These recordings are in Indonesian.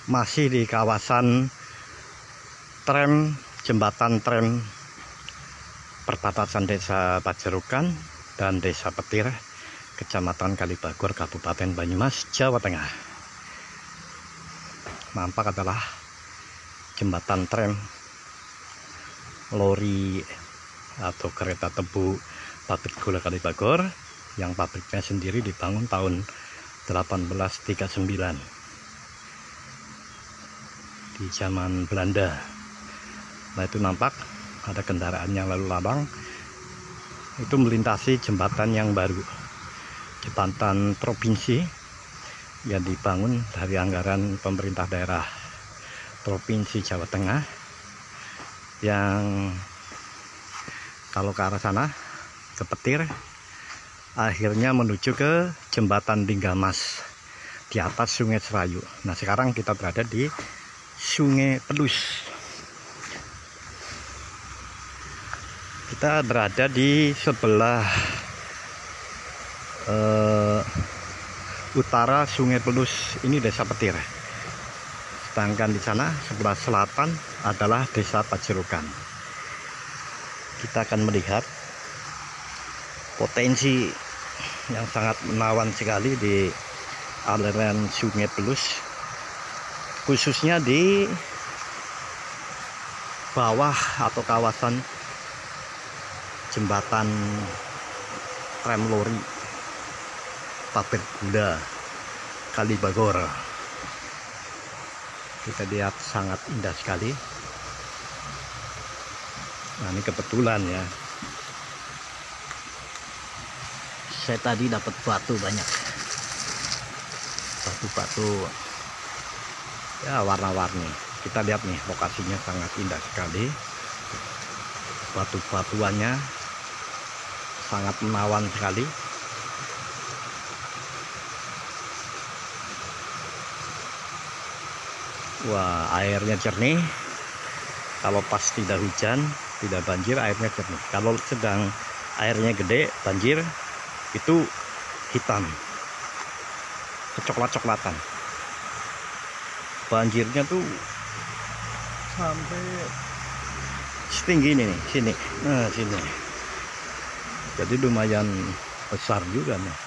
masih di kawasan jembatan tram perbatasan Desa Pajerukan dan Desa Petir, Kecamatan Kalibagor, Kabupaten Banyumas, Jawa Tengah. Nampak adalah jembatan tram lori atau kereta tebu pabrik gula Kalibagor, yang pabriknya sendiri dibangun tahun 1839 di zaman Belanda. Nah, itu nampak ada kendaraan yang lalu lalang itu melintasi jembatan yang baru, jembatan provinsi yang dibangun dari anggaran pemerintah daerah Provinsi Jawa Tengah, yang kalau ke arah sana ke Petir akhirnya menuju ke jembatan Linggamas di atas Sungai Serayu. Nah, sekarang kita berada di Sungai Pelus. Kita berada di sebelah utara Sungai Pelus, ini Desa Petir. Sedangkan di sana sebelah selatan adalah Desa Pajerukan. Kita akan melihat potensi yang sangat menawan sekali di aliran Sungai Pelus, khususnya di bawah atau kawasan jembatan tram lori pabrik gula Kalibagor. Kita lihat sangat indah sekali. Nah, ini kebetulan ya, saya tadi dapat batu banyak, batu-batu ya warna-warni. Kita lihat nih, lokasinya sangat indah sekali, batu-batuannya sangat menawan sekali. Wah, airnya jernih. Kalau pas tidak hujan, tidak banjir, airnya jernih. Kalau sedang airnya gede, banjir, itu hitam, kecoklat-coklatan. Banjirnya tuh sampai setinggi ini nih, sini. Nah, sini. Jadi lumayan besar juga nih.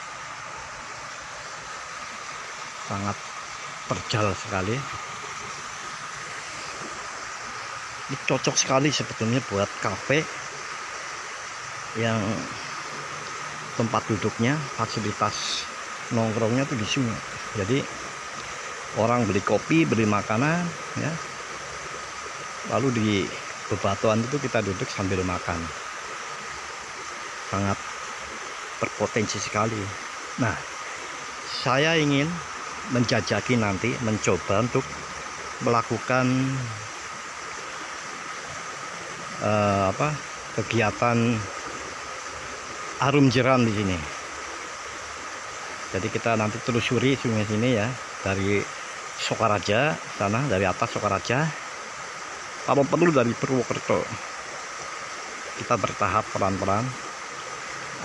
Sangat terjal sekali. Ini cocok sekali sebetulnya buat kafe yang tempat duduknya, fasilitas nongkrongnya tuh di sini. Jadi orang beli kopi, beli makanan ya, lalu di bebatuan itu kita duduk sambil makan. Sangat berpotensi sekali. Nah, saya ingin menjajaki nanti, mencoba untuk melakukan kegiatan arum jeram di sini. Jadi kita nanti telusuri sungai sini ya, dari Sokaraja sana, dari atas Sokaraja, kalau perlu dari Purwokerto. Kita bertahap pelan-pelan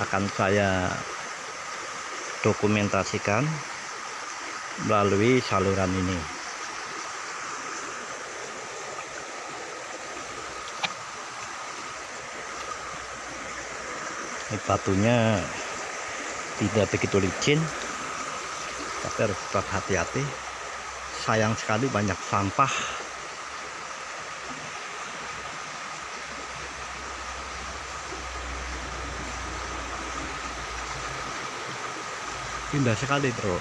akan saya dokumentasikan melalui saluran ini. Ini batunya tidak begitu licin, tapi harus tetap hati-hati. Sayang sekali banyak sampah. Indah sekali, bro.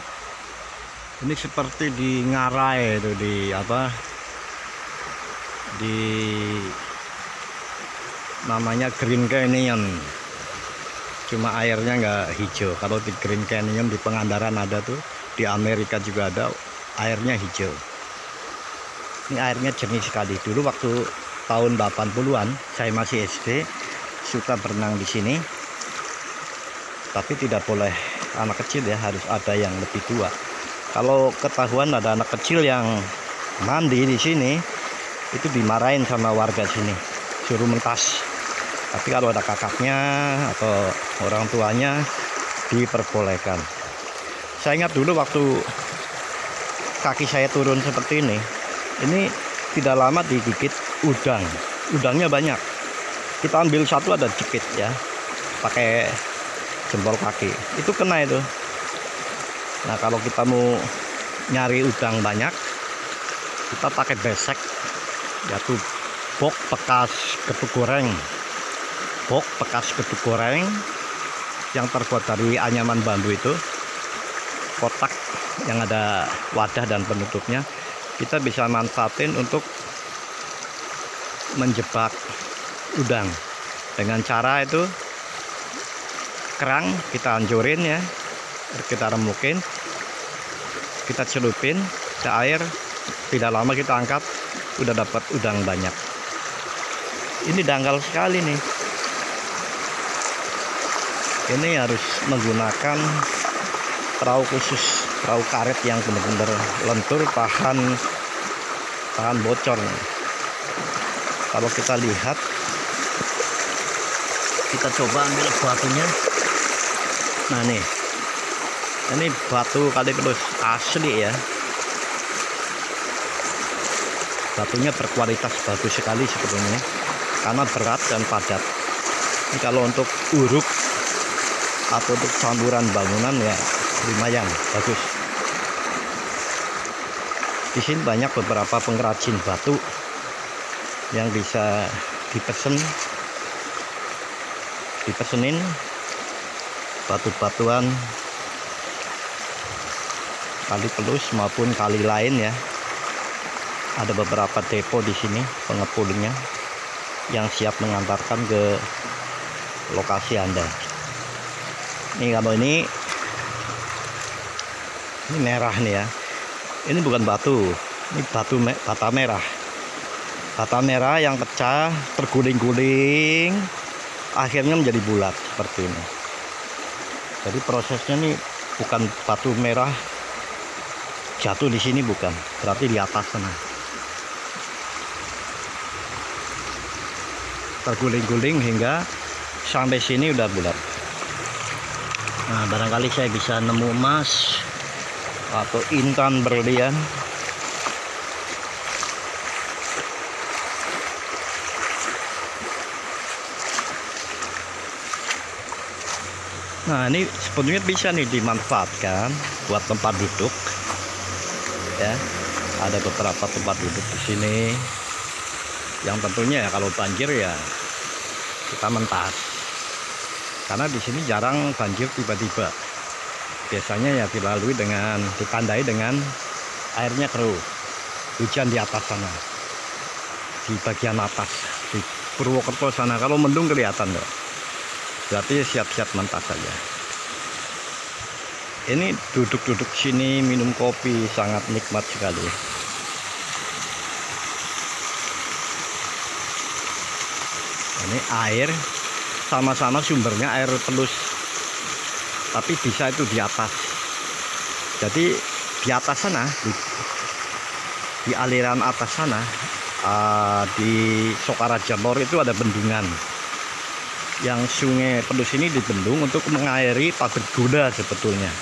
Ini seperti di Ngarai itu, di apa? Di namanya Green Canyon. Cuma airnya nggak hijau. Kalau di Green Canyon di Pangandaran ada tuh, di Amerika juga ada, airnya hijau. Ini airnya jernih sekali. Dulu waktu tahun 80-an saya masih SD, suka berenang di sini. Tapi tidak boleh anak kecil ya, harus ada yang lebih tua. Kalau ketahuan ada anak kecil yang mandi di sini, itu dimarahin sama warga sini, suruh mentas. Tapi kalau ada kakaknya atau orang tuanya, diperbolehkan. Saya ingat dulu waktu kaki saya turun seperti ini tidak lama digigit udang. Udangnya banyak. Kita ambil satu ada jepit ya, pakai jempol kaki. Itu kena itu. Nah kalau kita mau nyari udang banyak, kita pakai besek, yaitu bok bekas getuk goreng. Bok bekas getuk goreng yang terbuat dari anyaman bambu itu, kotak yang ada wadah dan penutupnya, kita bisa manfaatin untuk menjebak udang dengan cara itu kerang kita hancurin ya, kita remukin, kita celupin ke air, tidak lama kita angkat, udah dapat udang banyak. Ini dangkal sekali nih. Ini harus menggunakan perahu khusus, perahu karet yang benar-benar lentur, tahan bocor. Kalau kita lihat, kita coba ambil batunya. Nah nih, ini batu kaliplus asli ya. Batunya berkualitas bagus sekali sebetulnya, karena berat dan padat. Ini kalau untuk uruk atau untuk campuran bangunan ya lumayan bagus. Di sini banyak beberapa pengrajin batu yang bisa dipesenin batu-batuan kali pelus maupun kali lain ya. Ada beberapa depo di sini pengepulnya yang siap mengantarkan ke lokasi Anda. Ini kalau ini merah nih ya. Ini bukan batu, ini bata merah. Bata merah yang pecah, terguling-guling, akhirnya menjadi bulat seperti ini. Jadi prosesnya nih bukan batu merah jatuh di sini, bukan, berarti di atas sana. Terguling-guling hingga sampai sini udah bulat. Nah barangkali saya bisa nemu emas atau intan berlian. Nah ini sebetulnya bisa nih dimanfaatkan buat tempat duduk ya. Ada beberapa tempat duduk di sini yang tentunya ya kalau banjir ya kita mentas, karena di sini jarang banjir tiba-tiba. Biasanya ya ditandai dengan airnya keruh, hujan di atas sana, di bagian atas di Purwokerto sana. Kalau mendung kelihatan loh, berarti siap-siap mentas saja. Ini duduk-duduk sini minum kopi sangat nikmat sekali. Ini air sama-sama sumbernya air pelus, tapi bisa itu di atas. Jadi di atas sana, di aliran atas sana, di Sokaraja Lor itu ada bendungan. Yang sungai pelus ini dibendung untuk mengairi pabrik gula sebetulnya.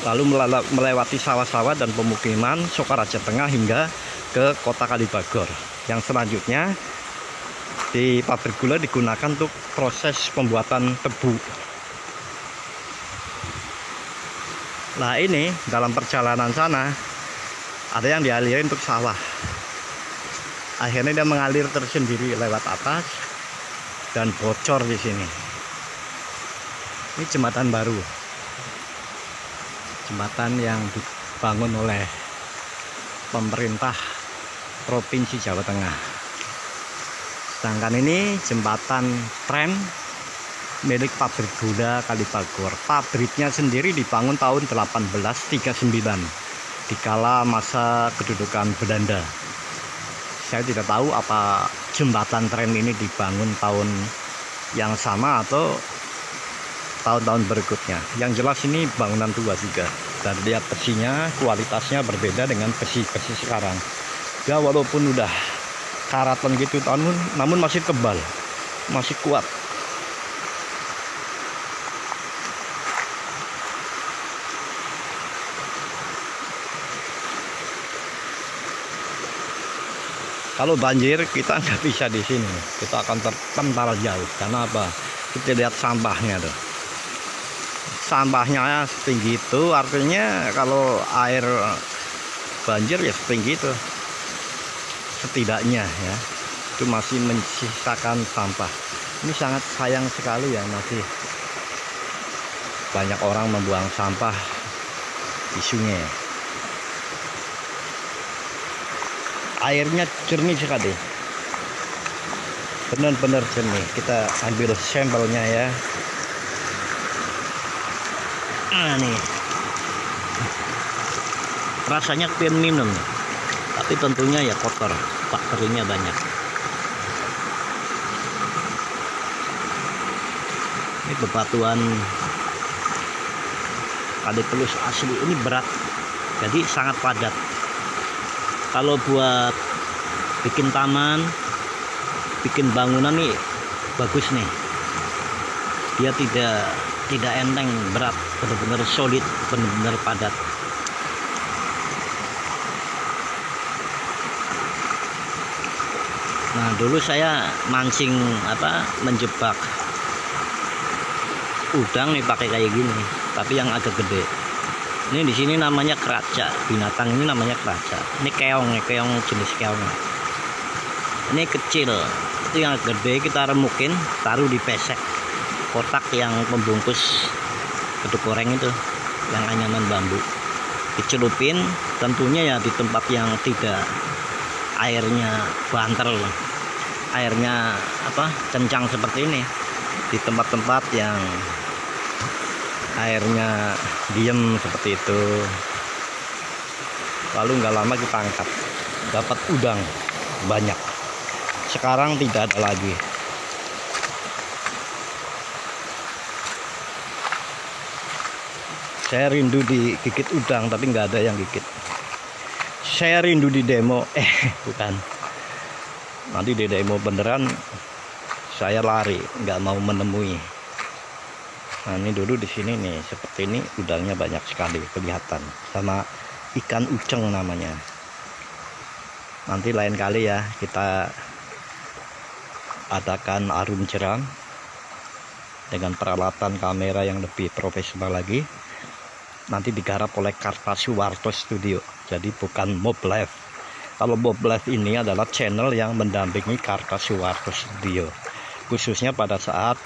Lalu melewati sawah-sawah dan pemukiman Sokaraja Tengah hingga ke kota Kalibagor. Yang selanjutnya di pabrik gula digunakan untuk proses pembuatan tebu. Nah ini dalam perjalanan sana ada yang dialirin untuk sawah. Akhirnya dia mengalir tersendiri lewat atas dan bocor di sini. Ini jembatan baru, jembatan yang dibangun oleh pemerintah Provinsi Jawa Tengah. Sedangkan ini jembatan tram milik pabrik gula Kalibagor. Pabriknya sendiri dibangun tahun 1839 dikala masa kedudukan Belanda. Saya tidak tahu apa jembatan tram ini dibangun tahun yang sama atau tahun-tahun berikutnya. Yang jelas ini bangunan tua juga. Dan lihat besinya, kualitasnya berbeda dengan besi-besi sekarang. Ya walaupun udah karatan gitu, namun masih tebal, masih kuat. Kalau banjir kita nggak bisa di sini, kita akan terpental jauh. Karena apa? Kita lihat sampahnya tuh. Sampahnya setinggi itu, artinya kalau air banjir ya setinggi itu. Setidaknya ya, itu masih menyisakan sampah. Ini sangat sayang sekali ya, masih banyak orang membuang sampah di sungai. Airnya jernih sekali, benar-benar jernih. Kita ambil sampelnya ya. Nah nih, rasanya pengen minum, tapi tentunya ya kotor, bakterinya banyak. Ini bebatuan Kali Pelus asli, ini berat, jadi sangat padat. Kalau buat bikin taman, bikin bangunan nih bagus nih. Dia tidak enteng, berat, benar-benar solid, benar-benar padat. Nah, dulu saya mancing menjebak udang nih pakai kayak gini, tapi yang agak gede. Ini di sini namanya keraca, binatang ini namanya keraca. Ini keong, keong jenis keong. Ini kecil, itu yang gede kita remukin, taruh di pesek kotak yang pembungkus keduk goreng itu, yang anyaman bambu. Dicelupin, tentunya ya di tempat yang tidak airnya banter, airnya kencang seperti ini. Di tempat-tempat yang airnya diem seperti itu, lalu nggak lama kita angkat, dapat udang banyak. Sekarang tidak ada lagi. Saya rindu digigit udang, tapi nggak ada yang gigit. Saya rindu di demo, bukan. Nanti di demo beneran saya lari, nggak mau menemui. Nah, ini dulu di sini nih, seperti ini udangnya banyak sekali kelihatan, sama ikan uceng namanya. Nanti lain kali ya kita adakan arung jeram dengan peralatan kamera yang lebih profesional lagi. Nanti digarap oleh Kartasuwarto Studio, jadi bukan Mob Live. Kalau Mob Live ini adalah channel yang mendampingi Kartasuwarto Studio, khususnya pada saat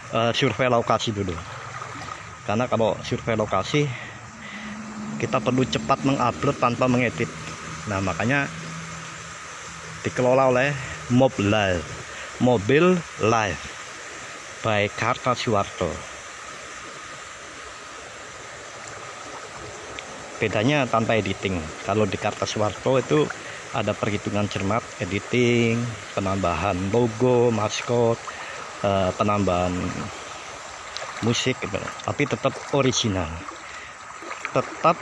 survei lokasi dulu. Karena kalau survei lokasi kita perlu cepat mengupload tanpa mengedit. Nah, makanya dikelola oleh Mob Live, Mobil Live by Kartasuwarto. Bedanya tanpa editing. Kalau di Kartasuwarto itu ada perhitungan cermat, editing, penambahan logo, maskot, penambahan musik gitu. Tapi tetap original, tetap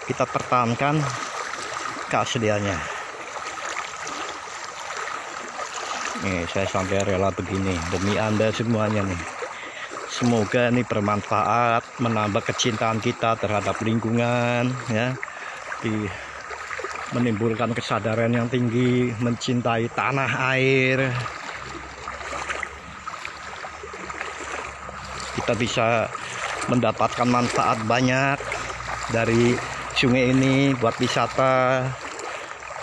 kita pertahankan keasliannya. Nih, saya sampai rela begini demi Anda semuanya nih. Semoga ini bermanfaat, menambah kecintaan kita terhadap lingkungan ya, menimbulkan kesadaran yang tinggi, mencintai tanah air. Kita bisa mendapatkan manfaat banyak dari sungai ini buat wisata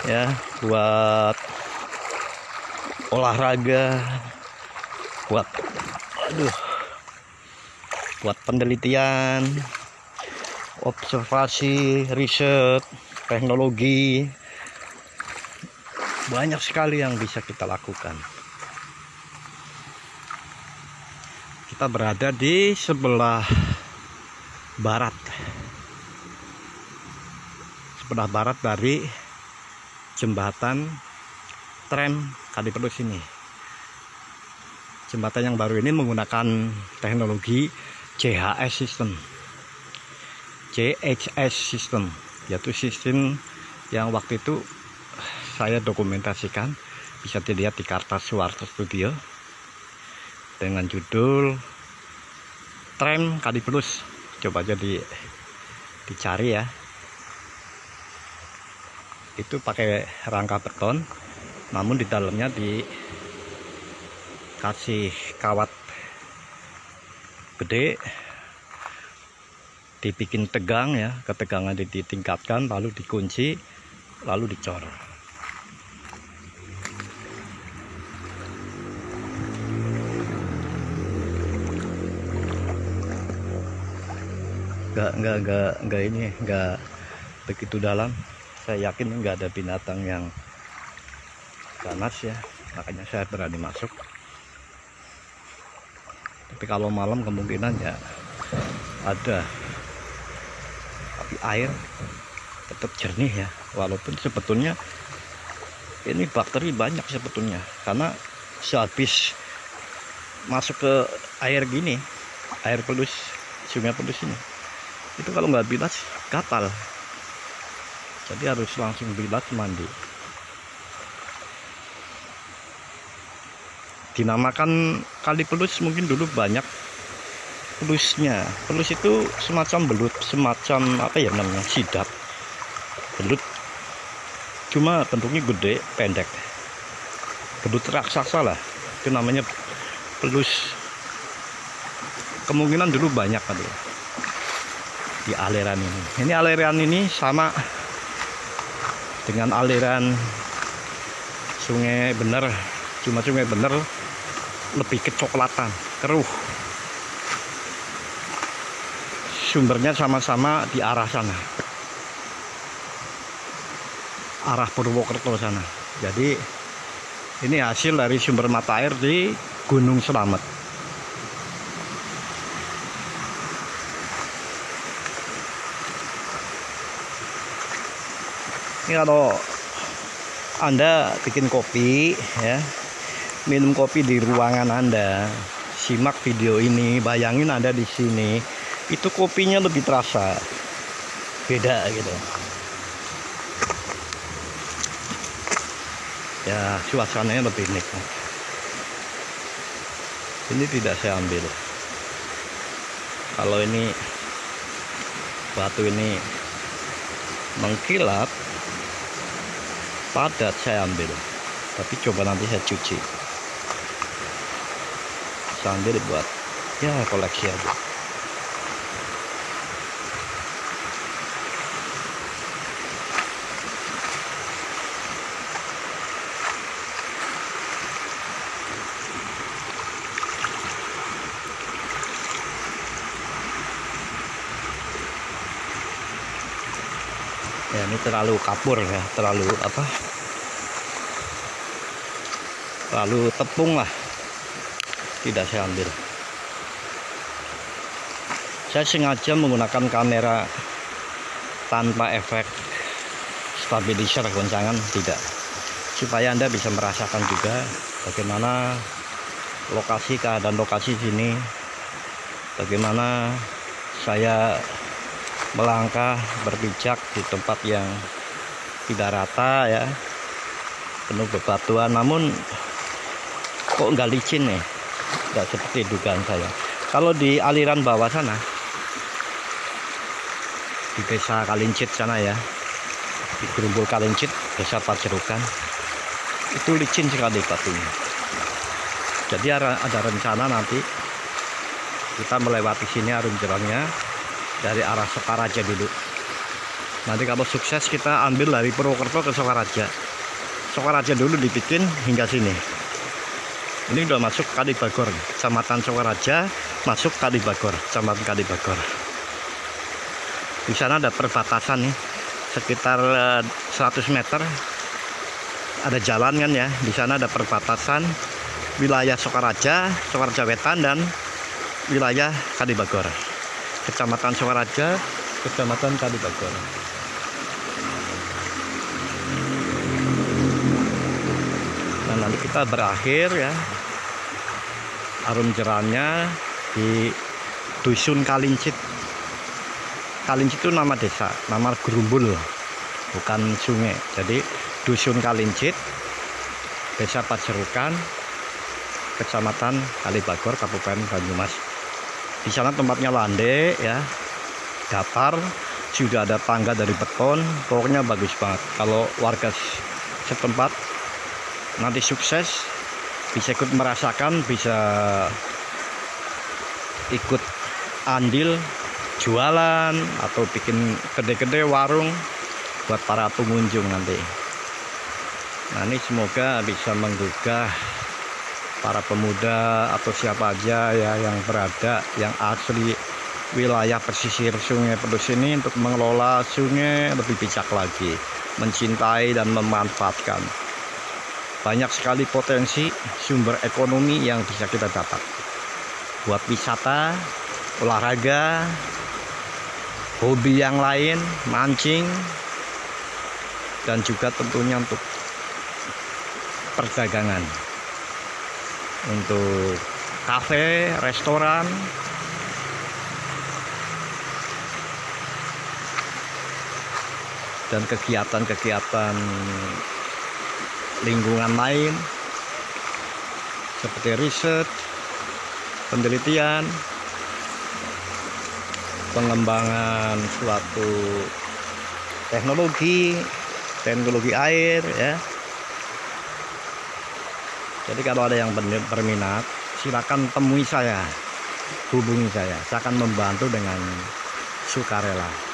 ya, buat olahraga, buat penelitian, observasi, riset, teknologi. Banyak sekali yang bisa kita lakukan. Kita berada di sebelah barat dari jembatan tram Kali Pelus ini. Jembatan yang baru ini menggunakan teknologi CHS system, yaitu sistem yang waktu itu saya dokumentasikan, bisa dilihat di Kartasuwarto Studio dengan judul Tram Kali Pelus. Coba aja dicari ya. itu pakai rangka beton, namun di dalamnya dikasih kawat gede, dibikin tegang ya, ketegangan ditingkatkan, lalu dikunci, lalu dicor. Enggak begitu dalam. Saya yakin enggak ada binatang yang ganas ya, makanya saya berani masuk. Tapi kalau malam kemungkinan ya ada, tapi air tetap jernih ya, walaupun sebetulnya ini bakteri banyak sebetulnya, karena sehabis masuk ke air gini, air pelus, sungai pelus ini, itu kalau nggak bilas gatal, jadi harus langsung bilas mandi. Dinamakan kali pelus mungkin dulu banyak pelusnya. Pelus itu semacam belut, semacam apa ya namanya, sidat, belut, cuma bentuknya gede, pendek, belut raksasa lah, itu namanya pelus. Kemungkinan dulu banyak kan di aliran ini. Ini aliran ini sama dengan aliran Sungai Bener, cuma Sungai Bener lebih kecoklatan, keruh. Sumbernya sama-sama di arah sana, arah Purwokerto sana. Jadi ini hasil dari sumber mata air di Gunung Slamet. Ini kalau Anda bikin kopi ya, minum kopi di ruangan Anda, simak video ini, bayangin Anda di sini, itu kopinya lebih terasa beda gitu ya, suasananya lebih nikmat. Ini tidak saya ambil. Kalau ini batu ini mengkilap padat, saya ambil, tapi coba nanti saya cuci, sambil buat ya koleksi aja. Ya, ini terlalu kapur ya, terlalu apa, terlalu tepung lah, tidak saya ambil. Saya sengaja menggunakan kamera tanpa efek stabilizer goncangan, tidak, supaya Anda bisa merasakan juga bagaimana lokasi, keadaan lokasi sini, bagaimana saya melangkah berpijak di tempat yang tidak rata ya, penuh bebatuan, namun kok nggak licin nih, nggak seperti dugaan saya. Kalau di aliran bawah sana, di desa Kalincit sana ya, di Gerumbul Kalincit, desa Pajerukan, itu licin sekali batunya. Jadi ada rencana nanti kita melewati sini Arum Jerangnya dari arah Sokaraja dulu. Nanti kalau sukses kita ambil dari Purwokerto ke Sokaraja. Sokaraja dulu dibikin hingga sini. Ini udah masuk Kalibagor, Kecamatan Sokaraja, masuk Kalibagor, Kecamatan Kalibagor. Di sana ada perbatasan nih, sekitar 100 meter ada jalan kan ya. Di sana ada perbatasan wilayah Sokaraja, Sokaraja Wetan, dan wilayah Kalibagor. Kecamatan Sokaraja, Kecamatan Kalibagor. Nah, nanti kita berakhir ya Arum Jerannya di Dusun Kalincit. Kalincit itu nama desa, nama Gerumbul, bukan sungai. Jadi Dusun Kalincit, Desa Pajerukan, Kecamatan Kalibagor, Kabupaten Banyumas. Di sana tempatnya landai ya, datar, sudah ada tangga dari beton. Pokoknya bagus banget. Kalau warga setempat nanti sukses, bisa ikut merasakan, bisa ikut andil jualan atau bikin gede-gede warung buat para pengunjung nanti. Nah, ini semoga bisa menggugah para pemuda atau siapa aja ya yang berada, yang asli wilayah pesisir Sungai Pelus ini, untuk mengelola sungai lebih bijak lagi, mencintai dan memanfaatkan. Banyak sekali potensi sumber ekonomi yang bisa kita dapat buat wisata, olahraga, hobi yang lain, mancing, dan juga tentunya untuk perdagangan, untuk kafe, restoran, dan kegiatan-kegiatan lingkungan lain seperti riset, penelitian, pengembangan suatu teknologi air ya. Jadi kalau ada yang berminat, silakan temui saya, hubungi saya akan membantu dengan sukarela.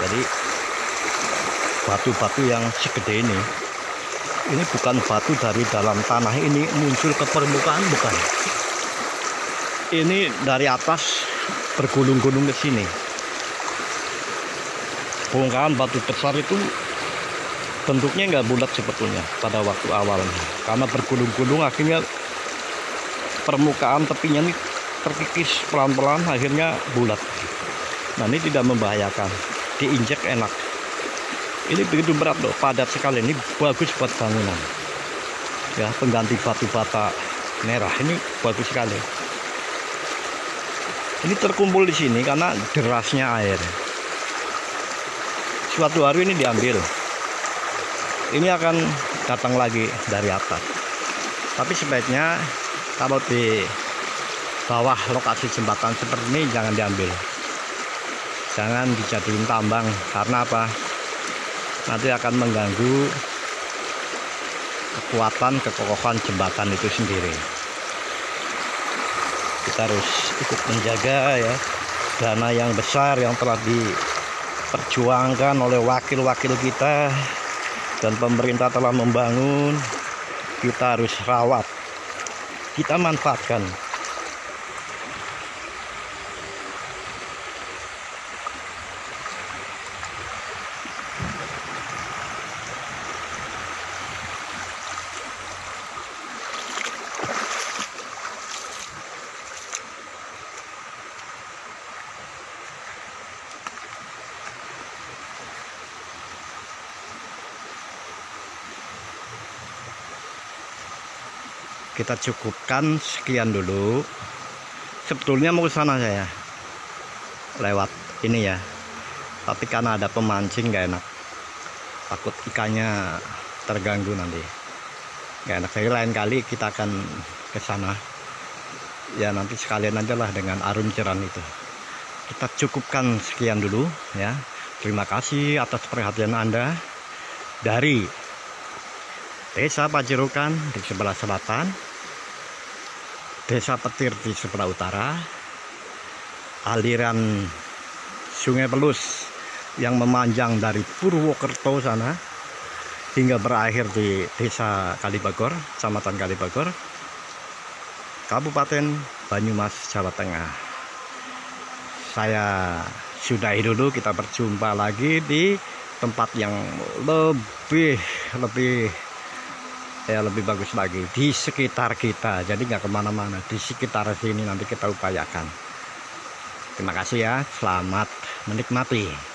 Jadi batu-batu yang segede ini bukan batu dari dalam tanah ini muncul ke permukaan, bukan. Ini dari atas bergulung-gulung ke sini. Bongkahan batu besar itu bentuknya nggak bulat sebetulnya pada waktu awalnya, karena bergulung-gulung akhirnya permukaan tepinya ini terkikis pelan-pelan, akhirnya bulat. Nah, ini tidak membahayakan, diinjek enak. Ini begitu berat loh, padat sekali. Ini bagus buat bangunan ya, pengganti batu bata merah. Ini bagus sekali. Ini terkumpul di sini karena derasnya air. Suatu hari ini diambil, ini akan datang lagi dari atas. Tapi sebaiknya kalau di bawah lokasi jembatan seperti ini jangan diambil, jangan dijadiin tambang. Karena apa? Nanti akan mengganggu kekuatan, kekokohan jembatan itu sendiri. Kita harus ikut menjaga ya, dana yang besar yang telah diperjuangkan oleh wakil-wakil kita dan pemerintah telah membangun. Kita harus rawat, kita manfaatkan. Kita cukupkan sekian dulu. Sebetulnya mau ke sana saya lewat ini ya, tapi karena ada pemancing gak enak, takut ikannya terganggu nanti, gak enak. Jadi lain kali kita akan ke sana ya, nanti sekalian aja lah dengan Arum Jeran itu. Kita cukupkan sekian dulu ya. Terima kasih atas perhatian Anda dari Desa Pajerukan di sebelah selatan, Desa Petir di sebelah utara, aliran Sungai Pelus yang memanjang dari Purwokerto sana hingga berakhir di Desa Kalibagor, Kecamatan Kalibagor, Kabupaten Banyumas, Jawa Tengah. Saya sudahi dulu, kita berjumpa lagi di tempat yang lebih bagus lagi di sekitar kita. Jadi nggak kemana-mana, di sekitar sini nanti kita upayakan. Terima kasih ya, selamat menikmati.